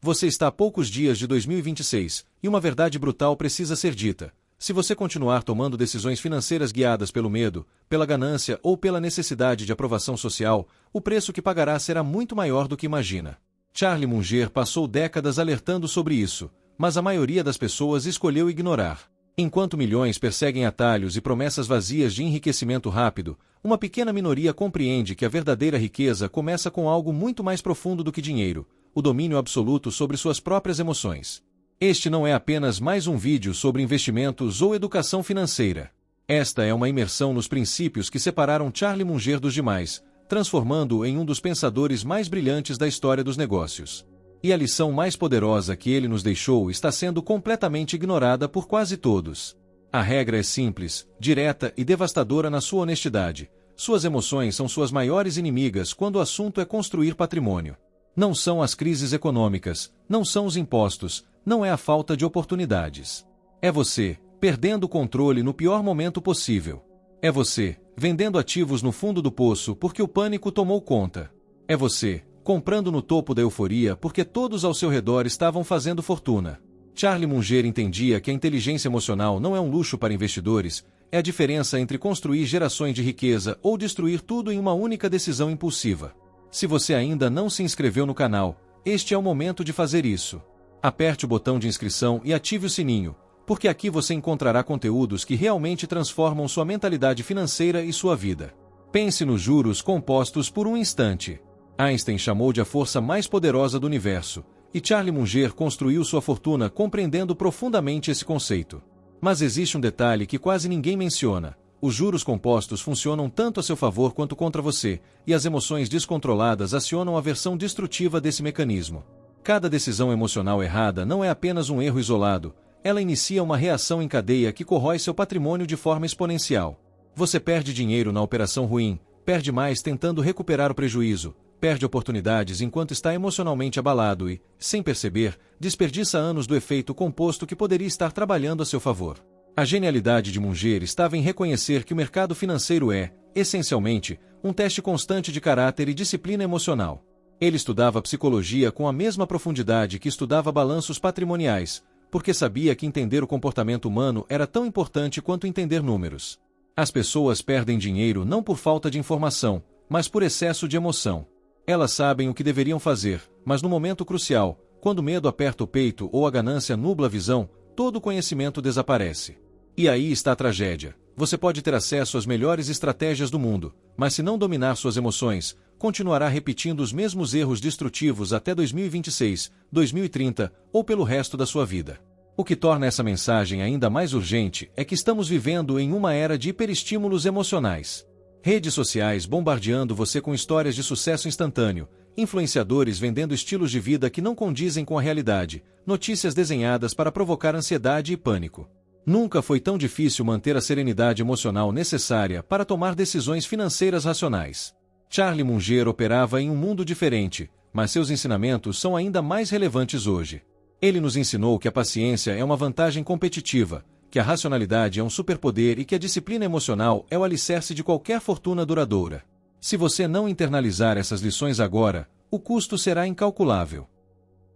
Você está a poucos dias de 2026, e uma verdade brutal precisa ser dita. Se você continuar tomando decisões financeiras guiadas pelo medo, pela ganância ou pela necessidade de aprovação social, o preço que pagará será muito maior do que imagina. Charlie Munger passou décadas alertando sobre isso, mas a maioria das pessoas escolheu ignorar. Enquanto milhões perseguem atalhos e promessas vazias de enriquecimento rápido, uma pequena minoria compreende que a verdadeira riqueza começa com algo muito mais profundo do que dinheiro: o domínio absoluto sobre suas próprias emoções. Este não é apenas mais um vídeo sobre investimentos ou educação financeira. Esta é uma imersão nos princípios que separaram Charlie Munger dos demais, transformando-o em um dos pensadores mais brilhantes da história dos negócios. E a lição mais poderosa que ele nos deixou está sendo completamente ignorada por quase todos. A regra é simples, direta e devastadora na sua honestidade. Suas emoções são suas maiores inimigas quando o assunto é construir patrimônio. Não são as crises econômicas, não são os impostos, não é a falta de oportunidades. É você, perdendo o controle no pior momento possível. É você, vendendo ativos no fundo do poço porque o pânico tomou conta. É você, comprando no topo da euforia porque todos ao seu redor estavam fazendo fortuna. Charlie Munger entendia que a inteligência emocional não é um luxo para investidores, é a diferença entre construir gerações de riqueza ou destruir tudo em uma única decisão impulsiva. Se você ainda não se inscreveu no canal, este é o momento de fazer isso. Aperte o botão de inscrição e ative o sininho, porque aqui você encontrará conteúdos que realmente transformam sua mentalidade financeira e sua vida. Pense nos juros compostos por um instante. Einstein chamou de a força mais poderosa do universo, e Charlie Munger construiu sua fortuna compreendendo profundamente esse conceito. Mas existe um detalhe que quase ninguém menciona: os juros compostos funcionam tanto a seu favor quanto contra você, e as emoções descontroladas acionam a versão destrutiva desse mecanismo. Cada decisão emocional errada não é apenas um erro isolado, ela inicia uma reação em cadeia que corrói seu patrimônio de forma exponencial. Você perde dinheiro na operação ruim, perde mais tentando recuperar o prejuízo, perde oportunidades enquanto está emocionalmente abalado e, sem perceber, desperdiça anos do efeito composto que poderia estar trabalhando a seu favor. A genialidade de Munger estava em reconhecer que o mercado financeiro é, essencialmente, um teste constante de caráter e disciplina emocional. Ele estudava psicologia com a mesma profundidade que estudava balanços patrimoniais, porque sabia que entender o comportamento humano era tão importante quanto entender números. As pessoas perdem dinheiro não por falta de informação, mas por excesso de emoção. Elas sabem o que deveriam fazer, mas no momento crucial, quando o medo aperta o peito ou a ganância nubla a visão, todo o conhecimento desaparece. E aí está a tragédia. Você pode ter acesso às melhores estratégias do mundo, mas se não dominar suas emoções, continuará repetindo os mesmos erros destrutivos até 2026, 2030 ou pelo resto da sua vida. O que torna essa mensagem ainda mais urgente é que estamos vivendo em uma era de hiperestímulos emocionais. Redes sociais bombardeando você com histórias de sucesso instantâneo, influenciadores vendendo estilos de vida que não condizem com a realidade, notícias desenhadas para provocar ansiedade e pânico. Nunca foi tão difícil manter a serenidade emocional necessária para tomar decisões financeiras racionais. Charlie Munger operava em um mundo diferente, mas seus ensinamentos são ainda mais relevantes hoje. Ele nos ensinou que a paciência é uma vantagem competitiva, que a racionalidade é um superpoder e que a disciplina emocional é o alicerce de qualquer fortuna duradoura. Se você não internalizar essas lições agora, o custo será incalculável.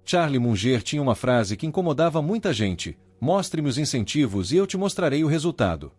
Charlie Munger tinha uma frase que incomodava muita gente: mostre-me os incentivos e eu te mostrarei o resultado.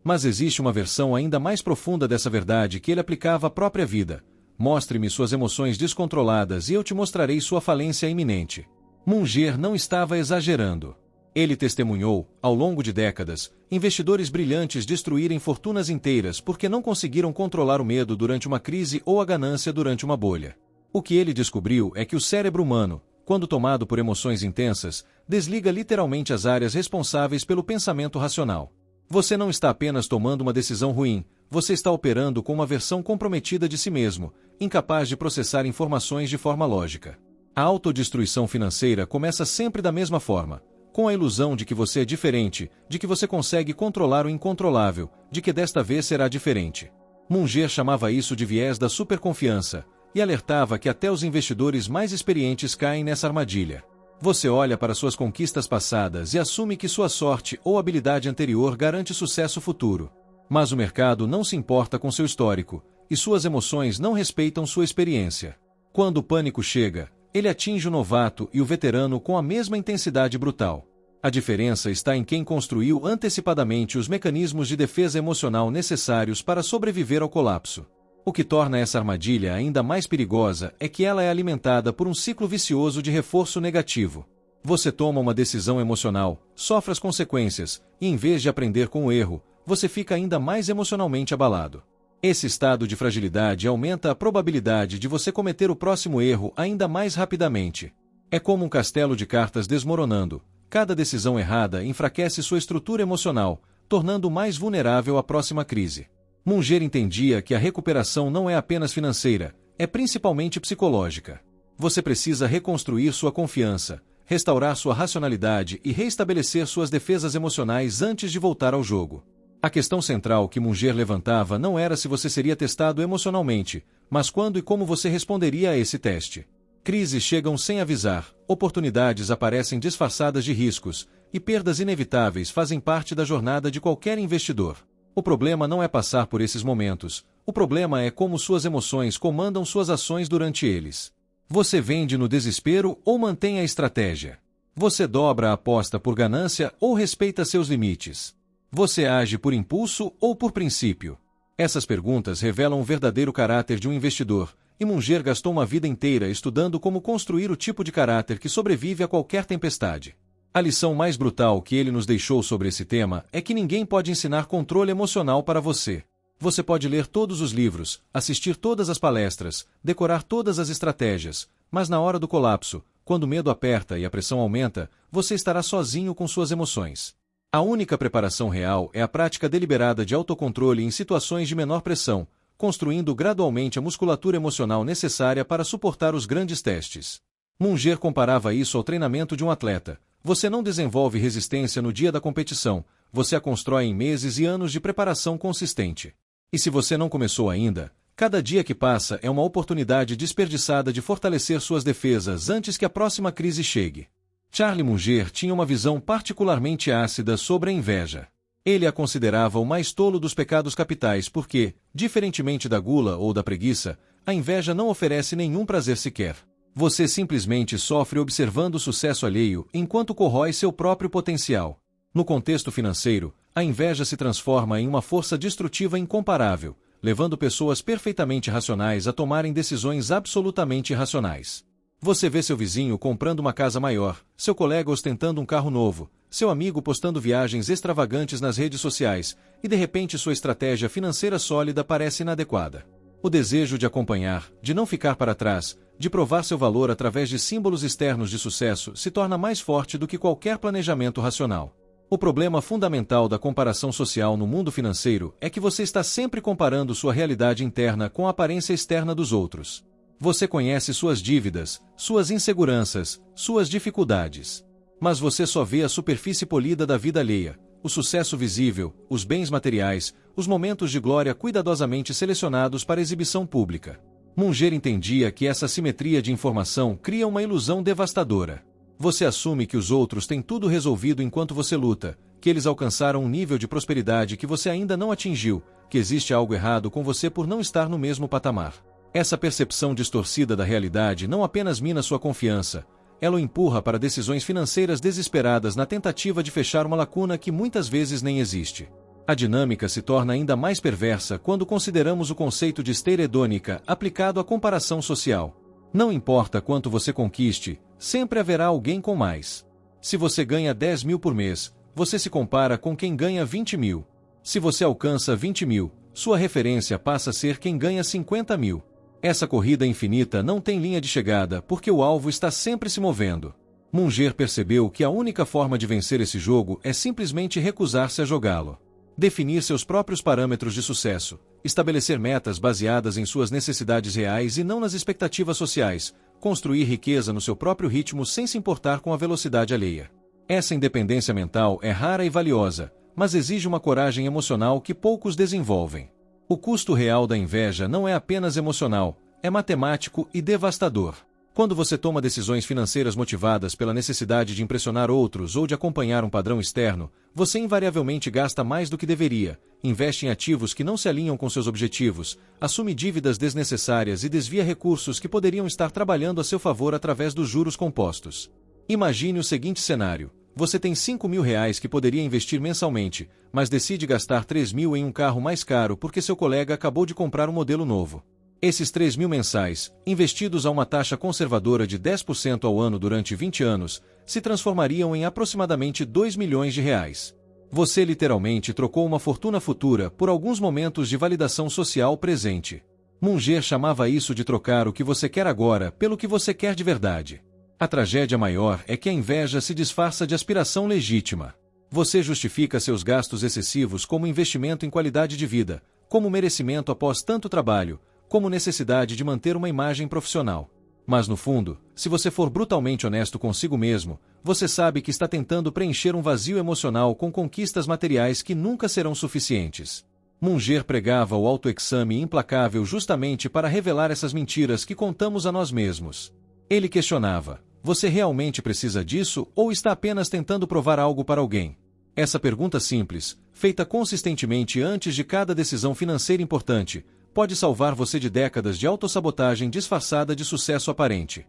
Mas existe uma versão ainda mais profunda dessa verdade que ele aplicava à própria vida: mostre-me suas emoções descontroladas e eu te mostrarei sua falência iminente. Munger não estava exagerando. Ele testemunhou, ao longo de décadas, investidores brilhantes destruírem fortunas inteiras porque não conseguiram controlar o medo durante uma crise ou a ganância durante uma bolha. O que ele descobriu é que o cérebro humano, quando tomado por emoções intensas, desliga literalmente as áreas responsáveis pelo pensamento racional. Você não está apenas tomando uma decisão ruim, você está operando com uma versão comprometida de si mesmo, incapaz de processar informações de forma lógica. A autodestruição financeira começa sempre da mesma forma, com a ilusão de que você é diferente, de que você consegue controlar o incontrolável, de que desta vez será diferente. Munger chamava isso de viés da superconfiança, e alertava que até os investidores mais experientes caem nessa armadilha. Você olha para suas conquistas passadas e assume que sua sorte ou habilidade anterior garante sucesso futuro. Mas o mercado não se importa com seu histórico, e suas emoções não respeitam sua experiência. Quando o pânico chega, Ele atinge o novato e o veterano com a mesma intensidade brutal. A diferença está em quem construiu antecipadamente os mecanismos de defesa emocional necessários para sobreviver ao colapso. O que torna essa armadilha ainda mais perigosa é que ela é alimentada por um ciclo vicioso de reforço negativo. Você toma uma decisão emocional, sofre as consequências, e em vez de aprender com o erro, você fica ainda mais emocionalmente abalado. Esse estado de fragilidade aumenta a probabilidade de você cometer o próximo erro ainda mais rapidamente. É como um castelo de cartas desmoronando. Cada decisão errada enfraquece sua estrutura emocional, tornando-o mais vulnerável à próxima crise. Munger entendia que a recuperação não é apenas financeira, é principalmente psicológica. Você precisa reconstruir sua confiança, restaurar sua racionalidade e reestabelecer suas defesas emocionais antes de voltar ao jogo. A questão central que Munger levantava não era se você seria testado emocionalmente, mas quando e como você responderia a esse teste. Crises chegam sem avisar, oportunidades aparecem disfarçadas de riscos, e perdas inevitáveis fazem parte da jornada de qualquer investidor. O problema não é passar por esses momentos, o problema é como suas emoções comandam suas ações durante eles. Você vende no desespero ou mantém a estratégia? Você dobra a aposta por ganância ou respeita seus limites? Você age por impulso ou por princípio? Essas perguntas revelam o verdadeiro caráter de um investidor, e Munger gastou uma vida inteira estudando como construir o tipo de caráter que sobrevive a qualquer tempestade. A lição mais brutal que ele nos deixou sobre esse tema é que ninguém pode ensinar controle emocional para você. Você pode ler todos os livros, assistir todas as palestras, decorar todas as estratégias, mas na hora do colapso, quando o medo aperta e a pressão aumenta, você estará sozinho com suas emoções. A única preparação real é a prática deliberada de autocontrole em situações de menor pressão, construindo gradualmente a musculatura emocional necessária para suportar os grandes testes. Munger comparava isso ao treinamento de um atleta. Você não desenvolve resistência no dia da competição, você a constrói em meses e anos de preparação consistente. E se você não começou ainda, cada dia que passa é uma oportunidade desperdiçada de fortalecer suas defesas antes que a próxima crise chegue. Charlie Munger tinha uma visão particularmente ácida sobre a inveja. Ele a considerava o mais tolo dos pecados capitais porque, diferentemente da gula ou da preguiça, a inveja não oferece nenhum prazer sequer. Você simplesmente sofre observando o sucesso alheio enquanto corrói seu próprio potencial. No contexto financeiro, a inveja se transforma em uma força destrutiva incomparável, levando pessoas perfeitamente racionais a tomarem decisões absolutamente irracionais. Você vê seu vizinho comprando uma casa maior, seu colega ostentando um carro novo, seu amigo postando viagens extravagantes nas redes sociais, e de repente sua estratégia financeira sólida parece inadequada. O desejo de acompanhar, de não ficar para trás, de provar seu valor através de símbolos externos de sucesso se torna mais forte do que qualquer planejamento racional. O problema fundamental da comparação social no mundo financeiro é que você está sempre comparando sua realidade interna com a aparência externa dos outros. Você conhece suas dívidas, suas inseguranças, suas dificuldades. Mas você só vê a superfície polida da vida alheia, o sucesso visível, os bens materiais, os momentos de glória cuidadosamente selecionados para exibição pública. Munger entendia que essa assimetria de informação cria uma ilusão devastadora. Você assume que os outros têm tudo resolvido enquanto você luta, que eles alcançaram um nível de prosperidade que você ainda não atingiu, que existe algo errado com você por não estar no mesmo patamar. Essa percepção distorcida da realidade não apenas mina sua confiança, ela o empurra para decisões financeiras desesperadas na tentativa de fechar uma lacuna que muitas vezes nem existe. A dinâmica se torna ainda mais perversa quando consideramos o conceito de esteira hedônica aplicado à comparação social. Não importa quanto você conquiste, sempre haverá alguém com mais. Se você ganha 10 mil por mês, você se compara com quem ganha 20 mil. Se você alcança 20 mil, sua referência passa a ser quem ganha 50 mil. Essa corrida infinita não tem linha de chegada porque o alvo está sempre se movendo. Munger percebeu que a única forma de vencer esse jogo é simplesmente recusar-se a jogá-lo. Definir seus próprios parâmetros de sucesso, estabelecer metas baseadas em suas necessidades reais e não nas expectativas sociais, construir riqueza no seu próprio ritmo sem se importar com a velocidade alheia. Essa independência mental é rara e valiosa, mas exige uma coragem emocional que poucos desenvolvem. O custo real da inveja não é apenas emocional, é matemático e devastador. Quando você toma decisões financeiras motivadas pela necessidade de impressionar outros ou de acompanhar um padrão externo, você invariavelmente gasta mais do que deveria, investe em ativos que não se alinham com seus objetivos, assume dívidas desnecessárias e desvia recursos que poderiam estar trabalhando a seu favor através dos juros compostos. Imagine o seguinte cenário. Você tem R$ 5.000 que poderia investir mensalmente, mas decide gastar 3.000 em um carro mais caro porque seu colega acabou de comprar um modelo novo. Esses 3.000 mensais, investidos a uma taxa conservadora de 10% ao ano durante 20 anos, se transformariam em aproximadamente R$ 2 milhões. Você literalmente trocou uma fortuna futura por alguns momentos de validação social presente. Munger chamava isso de trocar o que você quer agora pelo que você quer de verdade. A tragédia maior é que a inveja se disfarça de aspiração legítima. Você justifica seus gastos excessivos como investimento em qualidade de vida, como merecimento após tanto trabalho, como necessidade de manter uma imagem profissional. Mas no fundo, se você for brutalmente honesto consigo mesmo, você sabe que está tentando preencher um vazio emocional com conquistas materiais que nunca serão suficientes. Munger pregava o autoexame implacável justamente para revelar essas mentiras que contamos a nós mesmos. Ele questionava: você realmente precisa disso ou está apenas tentando provar algo para alguém? Essa pergunta simples, feita consistentemente antes de cada decisão financeira importante, pode salvar você de décadas de autossabotagem disfarçada de sucesso aparente.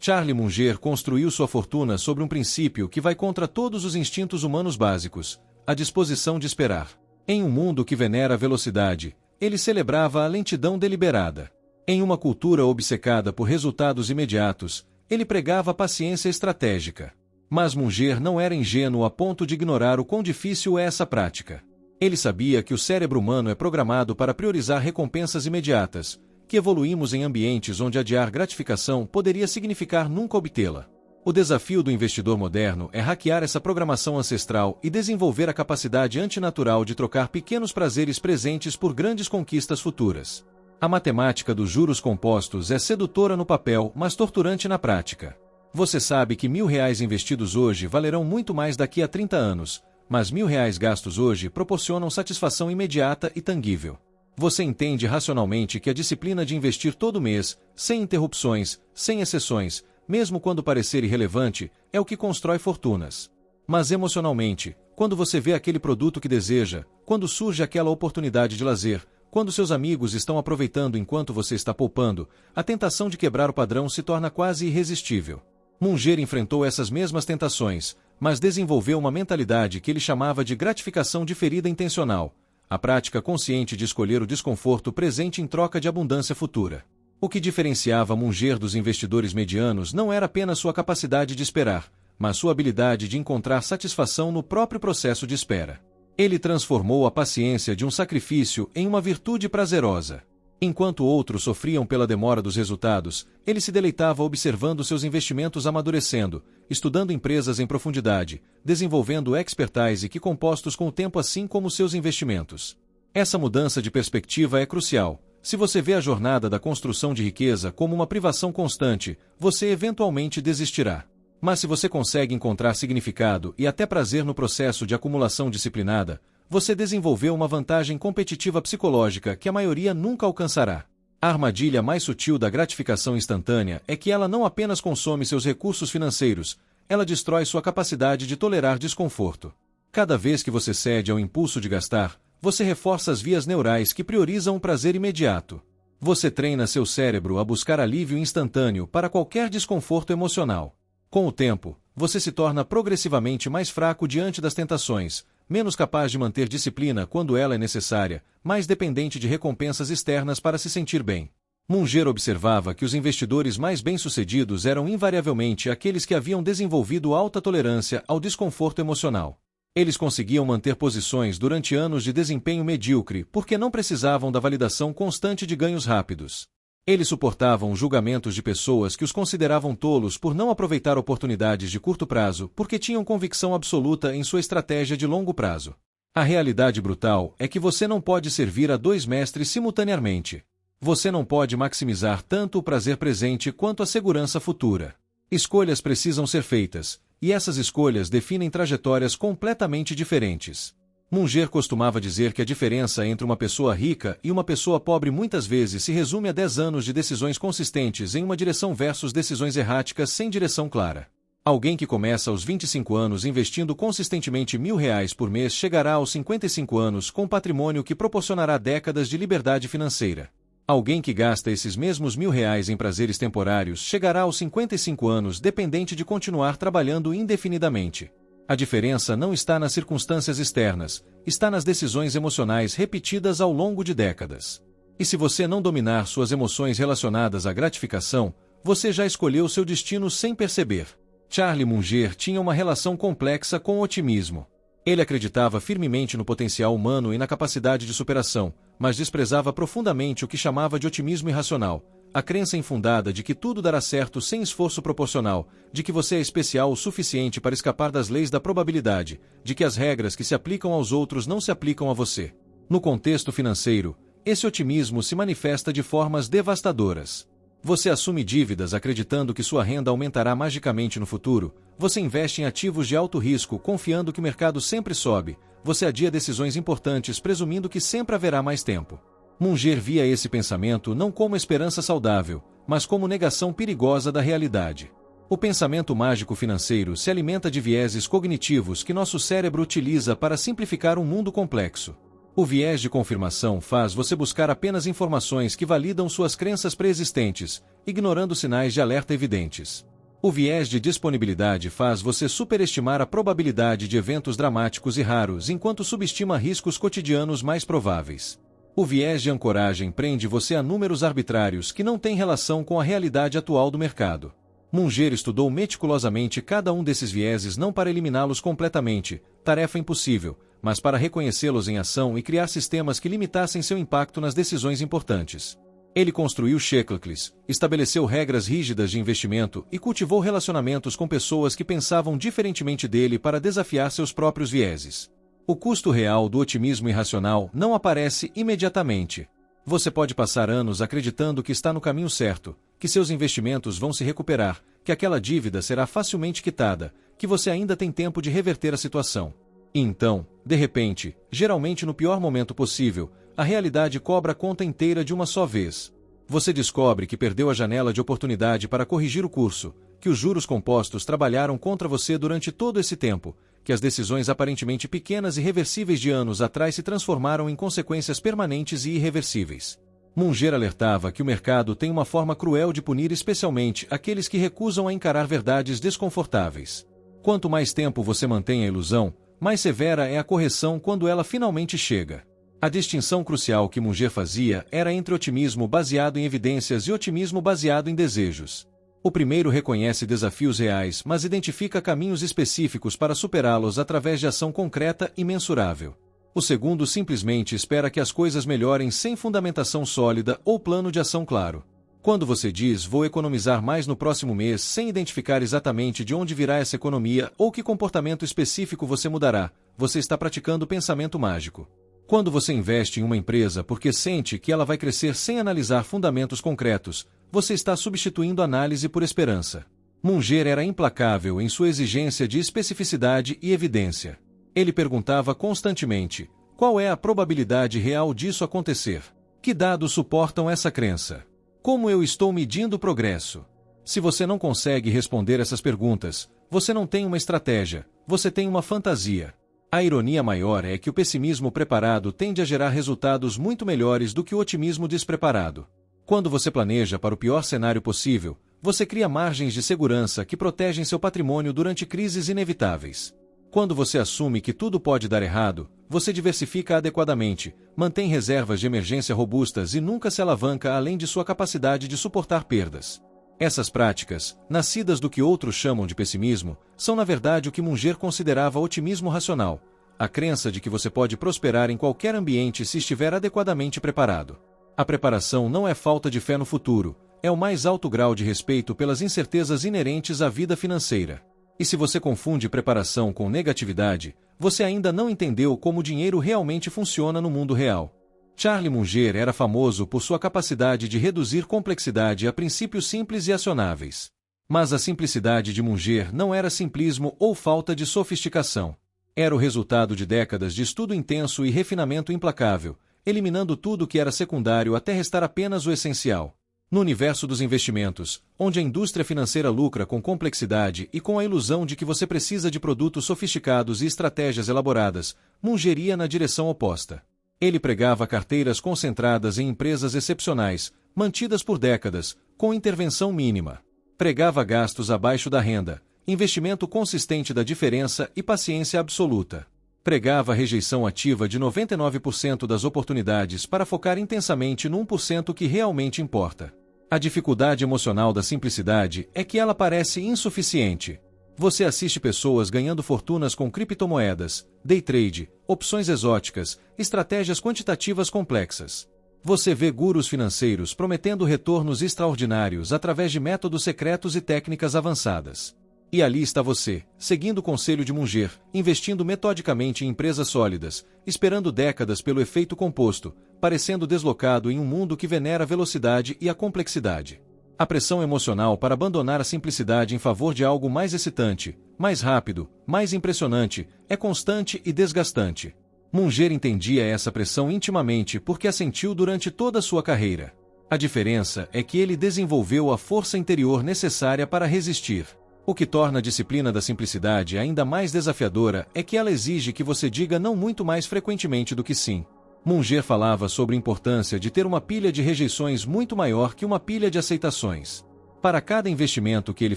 Charlie Munger construiu sua fortuna sobre um princípio que vai contra todos os instintos humanos básicos: a disposição de esperar. Em um mundo que venera a velocidade, ele celebrava a lentidão deliberada. Em uma cultura obcecada por resultados imediatos, ele pregava a paciência estratégica. Mas Munger não era ingênuo a ponto de ignorar o quão difícil é essa prática. Ele sabia que o cérebro humano é programado para priorizar recompensas imediatas, que evoluímos em ambientes onde adiar gratificação poderia significar nunca obtê-la. O desafio do investidor moderno é hackear essa programação ancestral e desenvolver a capacidade antinatural de trocar pequenos prazeres presentes por grandes conquistas futuras. A matemática dos juros compostos é sedutora no papel, mas torturante na prática. Você sabe que R$ 1.000 investidos hoje valerão muito mais daqui a 30 anos, mas R$ 1.000 gastos hoje proporcionam satisfação imediata e tangível. Você entende racionalmente que a disciplina de investir todo mês, sem interrupções, sem exceções, mesmo quando parecer irrelevante, é o que constrói fortunas. Mas emocionalmente, quando você vê aquele produto que deseja, quando surge aquela oportunidade de lazer, quando seus amigos estão aproveitando enquanto você está poupando, a tentação de quebrar o padrão se torna quase irresistível. Munger enfrentou essas mesmas tentações, mas desenvolveu uma mentalidade que ele chamava de gratificação diferida intencional, a prática consciente de escolher o desconforto presente em troca de abundância futura. O que diferenciava Munger dos investidores medianos não era apenas sua capacidade de esperar, mas sua habilidade de encontrar satisfação no próprio processo de espera. Ele transformou a paciência de um sacrifício em uma virtude prazerosa. Enquanto outros sofriam pela demora dos resultados, ele se deleitava observando seus investimentos amadurecendo, estudando empresas em profundidade, desenvolvendo expertise que compostos com o tempo assim como seus investimentos. Essa mudança de perspectiva é crucial. Se você vê a jornada da construção de riqueza como uma privação constante, você eventualmente desistirá. Mas se você consegue encontrar significado e até prazer no processo de acumulação disciplinada, você desenvolveu uma vantagem competitiva psicológica que a maioria nunca alcançará. A armadilha mais sutil da gratificação instantânea é que ela não apenas consome seus recursos financeiros, ela destrói sua capacidade de tolerar desconforto. Cada vez que você cede ao impulso de gastar, você reforça as vias neurais que priorizam o prazer imediato. Você treina seu cérebro a buscar alívio instantâneo para qualquer desconforto emocional. Com o tempo, você se torna progressivamente mais fraco diante das tentações, menos capaz de manter disciplina quando ela é necessária, mais dependente de recompensas externas para se sentir bem. Munger observava que os investidores mais bem-sucedidos eram invariavelmente aqueles que haviam desenvolvido alta tolerância ao desconforto emocional. Eles conseguiam manter posições durante anos de desempenho medíocre porque não precisavam da validação constante de ganhos rápidos. Eles suportavam julgamentos de pessoas que os consideravam tolos por não aproveitar oportunidades de curto prazo porque tinham convicção absoluta em sua estratégia de longo prazo. A realidade brutal é que você não pode servir a 2 mestres simultaneamente. Você não pode maximizar tanto o prazer presente quanto a segurança futura. Escolhas precisam ser feitas, e essas escolhas definem trajetórias completamente diferentes. Munger costumava dizer que a diferença entre uma pessoa rica e uma pessoa pobre muitas vezes se resume a 10 anos de decisões consistentes em uma direção versus decisões erráticas sem direção clara. Alguém que começa aos 25 anos investindo consistentemente R$ 1.000 por mês chegará aos 55 anos com patrimônio que proporcionará décadas de liberdade financeira. Alguém que gasta esses mesmos R$ 1.000 em prazeres temporários chegará aos 55 anos dependente de continuar trabalhando indefinidamente. A diferença não está nas circunstâncias externas, está nas decisões emocionais repetidas ao longo de décadas. E se você não dominar suas emoções relacionadas à gratificação, você já escolheu seu destino sem perceber. Charlie Munger tinha uma relação complexa com o otimismo. Ele acreditava firmemente no potencial humano e na capacidade de superação, mas desprezava profundamente o que chamava de otimismo irracional, a crença infundada de que tudo dará certo sem esforço proporcional, de que você é especial o suficiente para escapar das leis da probabilidade, de que as regras que se aplicam aos outros não se aplicam a você. No contexto financeiro, esse otimismo se manifesta de formas devastadoras. Você assume dívidas acreditando que sua renda aumentará magicamente no futuro, você investe em ativos de alto risco confiando que o mercado sempre sobe, você adia decisões importantes presumindo que sempre haverá mais tempo. Munger via esse pensamento não como esperança saudável, mas como negação perigosa da realidade. O pensamento mágico financeiro se alimenta de vieses cognitivos que nosso cérebro utiliza para simplificar um mundo complexo. O viés de confirmação faz você buscar apenas informações que validam suas crenças pré-existentes, ignorando sinais de alerta evidentes. O viés de disponibilidade faz você superestimar a probabilidade de eventos dramáticos e raros enquanto subestima riscos cotidianos mais prováveis. O viés de ancoragem prende você a números arbitrários que não têm relação com a realidade atual do mercado. Munger estudou meticulosamente cada um desses vieses não para eliminá-los completamente, tarefa impossível, mas para reconhecê-los em ação e criar sistemas que limitassem seu impacto nas decisões importantes. Ele construiu checklists, estabeleceu regras rígidas de investimento e cultivou relacionamentos com pessoas que pensavam diferentemente dele para desafiar seus próprios vieses. O custo real do otimismo irracional não aparece imediatamente. Você pode passar anos acreditando que está no caminho certo, que seus investimentos vão se recuperar, que aquela dívida será facilmente quitada, que você ainda tem tempo de reverter a situação. E então, de repente, geralmente no pior momento possível, a realidade cobra a conta inteira de uma só vez. Você descobre que perdeu a janela de oportunidade para corrigir o curso, que os juros compostos trabalharam contra você durante todo esse tempo, que as decisões aparentemente pequenas e reversíveis de anos atrás se transformaram em consequências permanentes e irreversíveis. Munger alertava que o mercado tem uma forma cruel de punir especialmente aqueles que recusam a encarar verdades desconfortáveis. Quanto mais tempo você mantém a ilusão, mais severa é a correção quando ela finalmente chega. A distinção crucial que Munger fazia era entre otimismo baseado em evidências e otimismo baseado em desejos. O primeiro reconhece desafios reais, mas identifica caminhos específicos para superá-los através de ação concreta e mensurável. O segundo simplesmente espera que as coisas melhorem sem fundamentação sólida ou plano de ação claro. Quando você diz "vou economizar mais no próximo mês" sem identificar exatamente de onde virá essa economia ou que comportamento específico você mudará, você está praticando pensamento mágico. Quando você investe em uma empresa porque sente que ela vai crescer sem analisar fundamentos concretos, você está substituindo análise por esperança. Munger era implacável em sua exigência de especificidade e evidência. Ele perguntava constantemente: qual é a probabilidade real disso acontecer? Que dados suportam essa crença? Como eu estou medindo o progresso? Se você não consegue responder essas perguntas, você não tem uma estratégia, você tem uma fantasia. A ironia maior é que o pessimismo preparado tende a gerar resultados muito melhores do que o otimismo despreparado. Quando você planeja para o pior cenário possível, você cria margens de segurança que protegem seu patrimônio durante crises inevitáveis. Quando você assume que tudo pode dar errado, você diversifica adequadamente, mantém reservas de emergência robustas e nunca se alavanca além de sua capacidade de suportar perdas. Essas práticas, nascidas do que outros chamam de pessimismo, são na verdade o que Munger considerava otimismo racional, a crença de que você pode prosperar em qualquer ambiente se estiver adequadamente preparado. A preparação não é falta de fé no futuro, é o mais alto grau de respeito pelas incertezas inerentes à vida financeira. E se você confunde preparação com negatividade, você ainda não entendeu como o dinheiro realmente funciona no mundo real. Charlie Munger era famoso por sua capacidade de reduzir complexidade a princípios simples e acionáveis. Mas a simplicidade de Munger não era simplismo ou falta de sofisticação. Era o resultado de décadas de estudo intenso e refinamento implacável, eliminando tudo que era secundário até restar apenas o essencial. No universo dos investimentos, onde a indústria financeira lucra com complexidade e com a ilusão de que você precisa de produtos sofisticados e estratégias elaboradas, Munger ia na direção oposta. Ele pregava carteiras concentradas em empresas excepcionais, mantidas por décadas, com intervenção mínima. Pregava gastos abaixo da renda, investimento consistente da diferença e paciência absoluta. Pregava a rejeição ativa de 99% das oportunidades para focar intensamente no 1% que realmente importa. A dificuldade emocional da simplicidade é que ela parece insuficiente. Você assiste pessoas ganhando fortunas com criptomoedas, day trade, opções exóticas, estratégias quantitativas complexas. Você vê gurus financeiros prometendo retornos extraordinários através de métodos secretos e técnicas avançadas. E ali está você, seguindo o conselho de Munger, investindo metodicamente em empresas sólidas, esperando décadas pelo efeito composto, parecendo deslocado em um mundo que venera a velocidade e a complexidade. A pressão emocional para abandonar a simplicidade em favor de algo mais excitante, mais rápido, mais impressionante, é constante e desgastante. Munger entendia essa pressão intimamente porque a sentiu durante toda a sua carreira. A diferença é que ele desenvolveu a força interior necessária para resistir. O que torna a disciplina da simplicidade ainda mais desafiadora é que ela exige que você diga não muito mais frequentemente do que sim. Munger falava sobre a importância de ter uma pilha de rejeições muito maior que uma pilha de aceitações. Para cada investimento que ele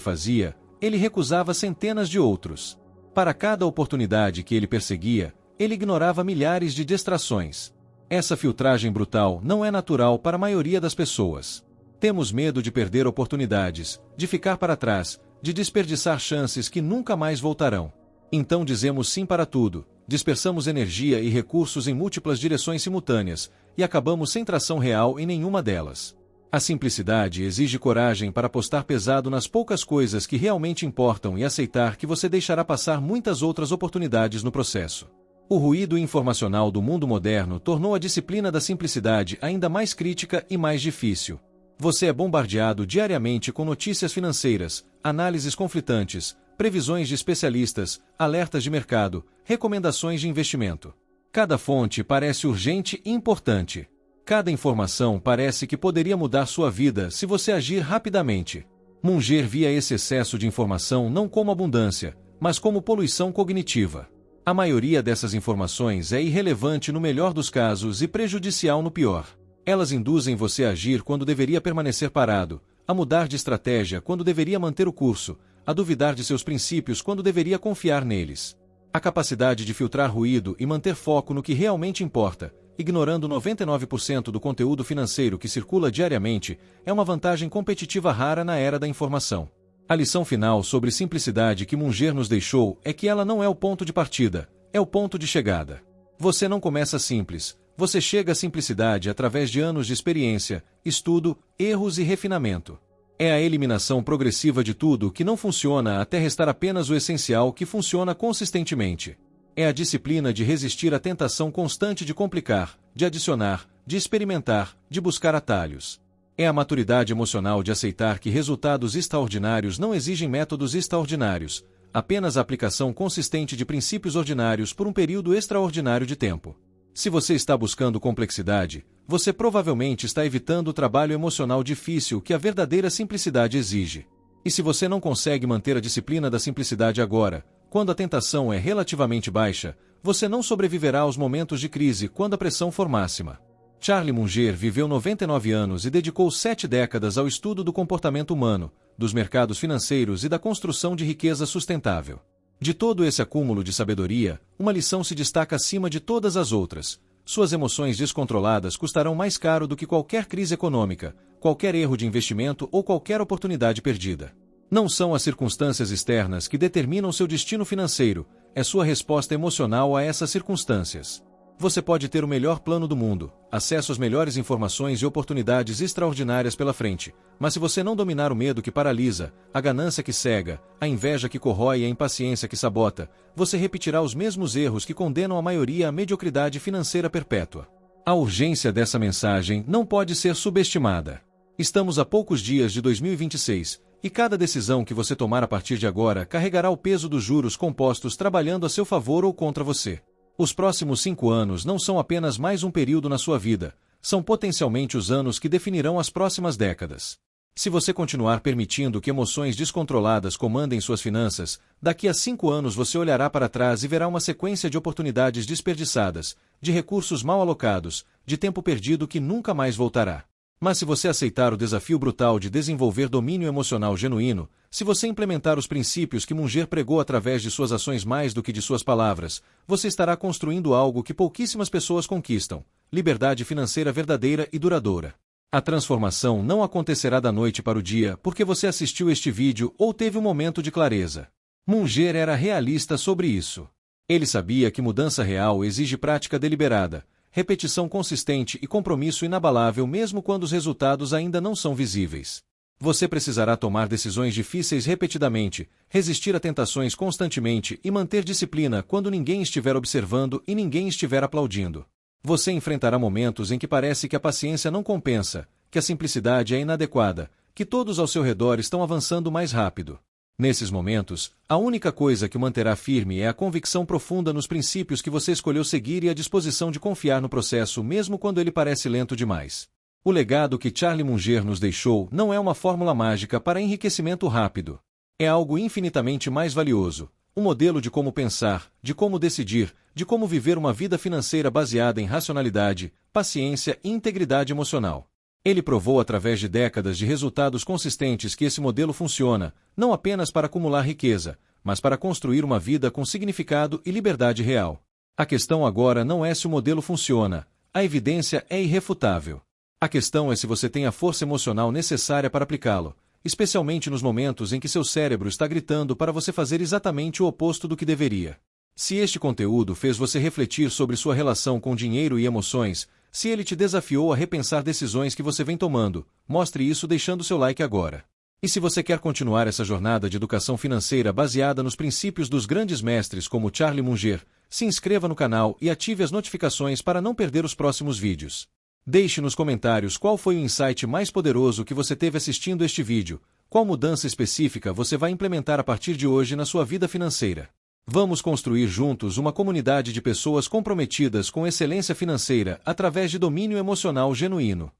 fazia, ele recusava centenas de outros. Para cada oportunidade que ele perseguia, ele ignorava milhares de distrações. Essa filtragem brutal não é natural para a maioria das pessoas. Temos medo de perder oportunidades, de ficar para trás, de desperdiçar chances que nunca mais voltarão. Então dizemos sim para tudo, dispersamos energia e recursos em múltiplas direções simultâneas, e acabamos sem tração real em nenhuma delas. A simplicidade exige coragem para apostar pesado nas poucas coisas que realmente importam e aceitar que você deixará passar muitas outras oportunidades no processo. O ruído informacional do mundo moderno tornou a disciplina da simplicidade ainda mais crítica e mais difícil. Você é bombardeado diariamente com notícias financeiras, análises conflitantes, previsões de especialistas, alertas de mercado, recomendações de investimento. Cada fonte parece urgente e importante. Cada informação parece que poderia mudar sua vida se você agir rapidamente. Munger via esse excesso de informação não como abundância, mas como poluição cognitiva. A maioria dessas informações é irrelevante no melhor dos casos e prejudicial no pior. Elas induzem você a agir quando deveria permanecer parado, a mudar de estratégia quando deveria manter o curso, a duvidar de seus princípios quando deveria confiar neles. A capacidade de filtrar ruído e manter foco no que realmente importa, ignorando 99% do conteúdo financeiro que circula diariamente, é uma vantagem competitiva rara na era da informação. A lição final sobre simplicidade que Munger nos deixou é que ela não é o ponto de partida, é o ponto de chegada. Você não começa simples, você chega à simplicidade através de anos de experiência, estudo, erros e refinamento. É a eliminação progressiva de tudo que não funciona até restar apenas o essencial que funciona consistentemente. É a disciplina de resistir à tentação constante de complicar, de adicionar, de experimentar, de buscar atalhos. É a maturidade emocional de aceitar que resultados extraordinários não exigem métodos extraordinários, apenas a aplicação consistente de princípios ordinários por um período extraordinário de tempo. Se você está buscando complexidade, você provavelmente está evitando o trabalho emocional difícil que a verdadeira simplicidade exige. E se você não consegue manter a disciplina da simplicidade agora, quando a tentação é relativamente baixa, você não sobreviverá aos momentos de crise quando a pressão for máxima. Charlie Munger viveu 99 anos e dedicou 7 décadas ao estudo do comportamento humano, dos mercados financeiros e da construção de riqueza sustentável. De todo esse acúmulo de sabedoria, uma lição se destaca acima de todas as outras. Suas emoções descontroladas custarão mais caro do que qualquer crise econômica, qualquer erro de investimento ou qualquer oportunidade perdida. Não são as circunstâncias externas que determinam seu destino financeiro, é sua resposta emocional a essas circunstâncias. Você pode ter o melhor plano do mundo, acesso às melhores informações e oportunidades extraordinárias pela frente, mas se você não dominar o medo que paralisa, a ganância que cega, a inveja que corrói e a impaciência que sabota, você repetirá os mesmos erros que condenam a maioria à mediocridade financeira perpétua. A urgência dessa mensagem não pode ser subestimada. Estamos a poucos dias de 2026, E cada decisão que você tomar a partir de agora carregará o peso dos juros compostos trabalhando a seu favor ou contra você. Os próximos 5 anos não são apenas mais um período na sua vida, são potencialmente os anos que definirão as próximas décadas. Se você continuar permitindo que emoções descontroladas comandem suas finanças, daqui a 5 anos você olhará para trás e verá uma sequência de oportunidades desperdiçadas, de recursos mal alocados, de tempo perdido que nunca mais voltará. Mas se você aceitar o desafio brutal de desenvolver domínio emocional genuíno, se você implementar os princípios que Munger pregou através de suas ações mais do que de suas palavras, você estará construindo algo que pouquíssimas pessoas conquistam: liberdade financeira verdadeira e duradoura. A transformação não acontecerá da noite para o dia porque você assistiu este vídeo ou teve um momento de clareza. Munger era realista sobre isso. Ele sabia que mudança real exige prática deliberada, repetição consistente e compromisso inabalável mesmo quando os resultados ainda não são visíveis. Você precisará tomar decisões difíceis repetidamente, resistir a tentações constantemente e manter disciplina quando ninguém estiver observando e ninguém estiver aplaudindo. Você enfrentará momentos em que parece que a paciência não compensa, que a simplicidade é inadequada, que todos ao seu redor estão avançando mais rápido. Nesses momentos, a única coisa que o manterá firme é a convicção profunda nos princípios que você escolheu seguir e a disposição de confiar no processo mesmo quando ele parece lento demais. O legado que Charlie Munger nos deixou não é uma fórmula mágica para enriquecimento rápido. É algo infinitamente mais valioso. Um modelo de como pensar, de como decidir, de como viver uma vida financeira baseada em racionalidade, paciência e integridade emocional. Ele provou através de décadas de resultados consistentes que esse modelo funciona, não apenas para acumular riqueza, mas para construir uma vida com significado e liberdade real. A questão agora não é se o modelo funciona, a evidência é irrefutável. A questão é se você tem a força emocional necessária para aplicá-lo, especialmente nos momentos em que seu cérebro está gritando para você fazer exatamente o oposto do que deveria. Se este conteúdo fez você refletir sobre sua relação com dinheiro e emoções, se ele te desafiou a repensar decisões que você vem tomando, mostre isso deixando seu like agora. E se você quer continuar essa jornada de educação financeira baseada nos princípios dos grandes mestres como Charlie Munger, se inscreva no canal e ative as notificações para não perder os próximos vídeos. Deixe nos comentários qual foi o insight mais poderoso que você teve assistindo este vídeo, qual mudança específica você vai implementar a partir de hoje na sua vida financeira. Vamos construir juntos uma comunidade de pessoas comprometidas com excelência financeira através de domínio emocional genuíno.